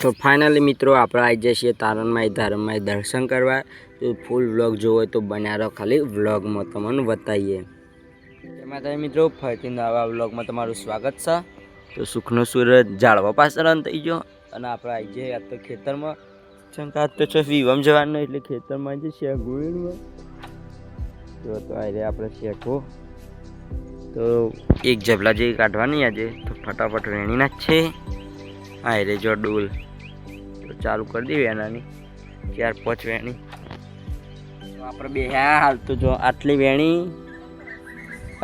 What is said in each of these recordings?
તો ફાઇનલી મિત્રો આપણે આવી જઈએ છીએ તારણમાઈ ધરમમાઈ દર્શન કરવા। તો ફૂલ વ્લોગ જોવો હોય તો બન્યા રહો, ખાલી વ્લોગમાં તમને બતાવીએ। એમાં તમે મિત્રો ફરીથી નવા વ્લોગમાં તમારું સ્વાગત છે। તો સુખનો સૂરજ ઝાડવા પાછળ થઈ ગયો અને આપણે આવી જઈએ આજ તો ખેતરમાં। શંકા તો છે વિવમ જવાનું એટલે ખેતરમાં આવી જઈએ શેગુડીમાં। તો આજે આપણે શેકો તો એક જબલા જેવી કાઢવાની આજે, તો ફટાફટ વેણીના જ છે। હા રે જો ડોલ તો ચાલુ કરી દઈએ વેણાની 4-5 વેણી। તો આપણે બે હાલ તો જો આટલી વેણી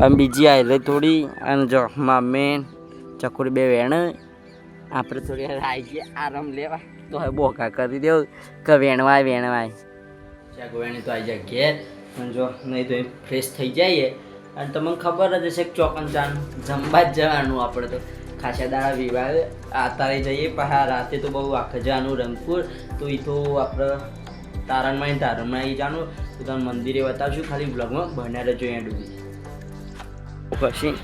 અને બીજી આવી રહી થોડી, અને જો મામેન ચકુરી બે વેણ આપણે થોડી આવી જઈએ આરામ લેવા। તો હવે બોકા કરી દેવું કે વેણવાય ચાક વેણી તો આવી જાય ઘેર, અને જો નહીં તો ફ્રેશ થઈ જઈએ। અને તમને ખબર જ હશે ચોકન ચાન જમવા જ જવાનું આપણે તો ખાસા દાડા વિવાહ આતારે જઈએ પાછા રાતે તો બહુ આખે જવાનું રંગપુર। તો એ તો આપણે તારણમાં જવાનું, તો તમને મંદિરે બતાવશું, ખાલી બ્લોગમાં બન્યા રહેજો અહીંયા ડૂબી પછી।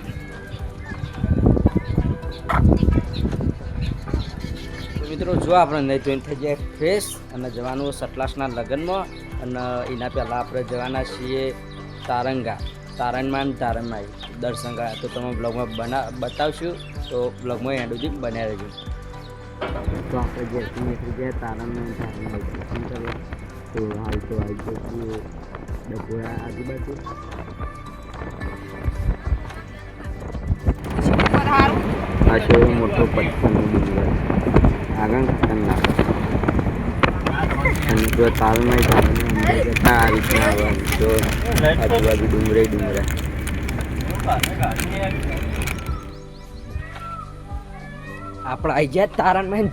તો મિત્રો જો આપણે નહીં તો થઈ જાય ફ્રેશ અને જવાનું સતલાસના લગ્નમાં, અને એના પહેલાં આપણે જવાના છીએ તારણમાં દર્શન કર્યા। તો તમે બ્લોગમાં બતાવશું, તો બ્લોગમાં એન્ડ સુધી બન્યા રહેજો। તો આપણે જેથી નીકળી ગયા તારણમાં દર્શન કરવા। તો હાલ તો આવી જઈએ ડભોળા આજુબાજુ। આ છે મોટો પથ્થરનો ડુંગર, આગળ ખતરનાક, અને જો તાલમાં અંદર જતા આ રીતના આવવાનું, તો આજુબાજુ ડુંગરા। આપણે આવી જાય તારણમાં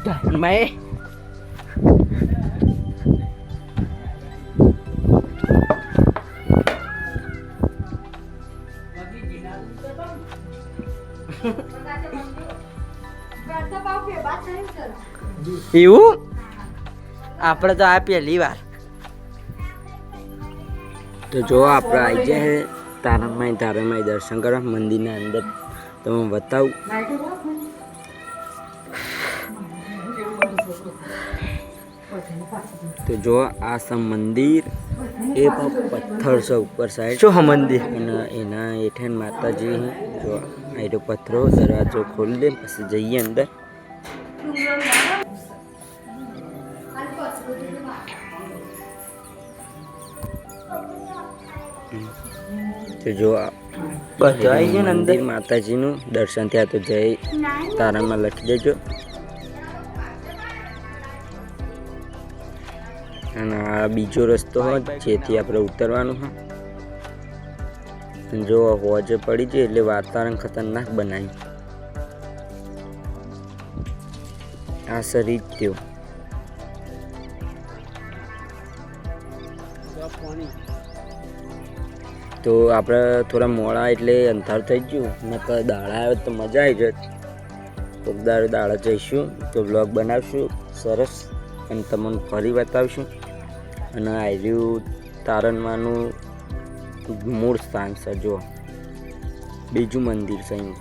એવું આપણે તો આ પહેલી વાર। તો જો આપણે આવી જાય તારણમાઈ દર્શન કરવા મંદિરના અંદર, તમે બતાવું। તો જો આ સમ મંદિર એ પથ્થર છે ઉપર સાઈડ શું મંદિર, અને એના હેઠળ માતાજી જો આ તો પથ્થરો દરવાજો ખોલી દે પછી જઈએ અંદર। તો જો બધા આવી ગયા અંદર માતાજીનું દર્શન થયા, તો જય તારણમાં લખી દેજો। અને આ બીજો રસ્તો હોય જેથી આપણે ઉતરવાનું હોય। જો હોજે પડી જાય એટલે વાતાવરણ ખતરનાક બનાવી આ શરીર થયો। તો આપણે થોડા મોડા એટલે અંધાર થઈ ગયું, નકર દાડા આવે તો મજા આવી જાય। કોક દાડા જઈશું તો બ્લોગ બનાવશું સરસ, અને તમને ફરી બતાવશું। અને આવ્યું તારણમાંનું મૂળ સ્થાન છે, જો બીજું મંદિર છે અહીં।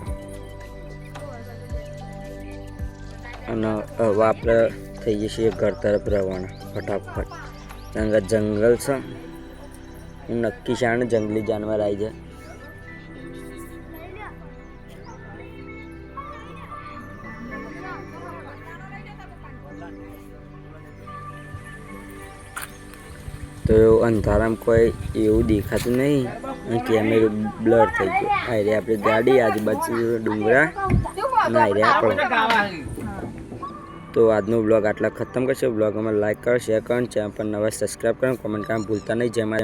અને હવે આપણે થઈએ છીએ ઘર તરફ રવાના ફટાફટ, કારણ કે જંગલ છે, નક્કી શાણ જંગલી જાનવર આવી જાય। તો અંધારામાં કોઈ એવું દેખાતું નહીં, અને કેમેરો બ્લર થઈ ગયો। આ રે આપણી ગાડી, આજુબાજુ ડુંગરા, અને આ રે આપણે। તો આજનો બ્લોગ આટલા ખતમ કરશે। બ્લોગમાં લાઈક કરો, શેર કરો, ચેનલ પર નવા સબસ્ક્રાઈબ કરો, કોમેન્ટ કરવાનું ભૂલતા નહીં। જેમાં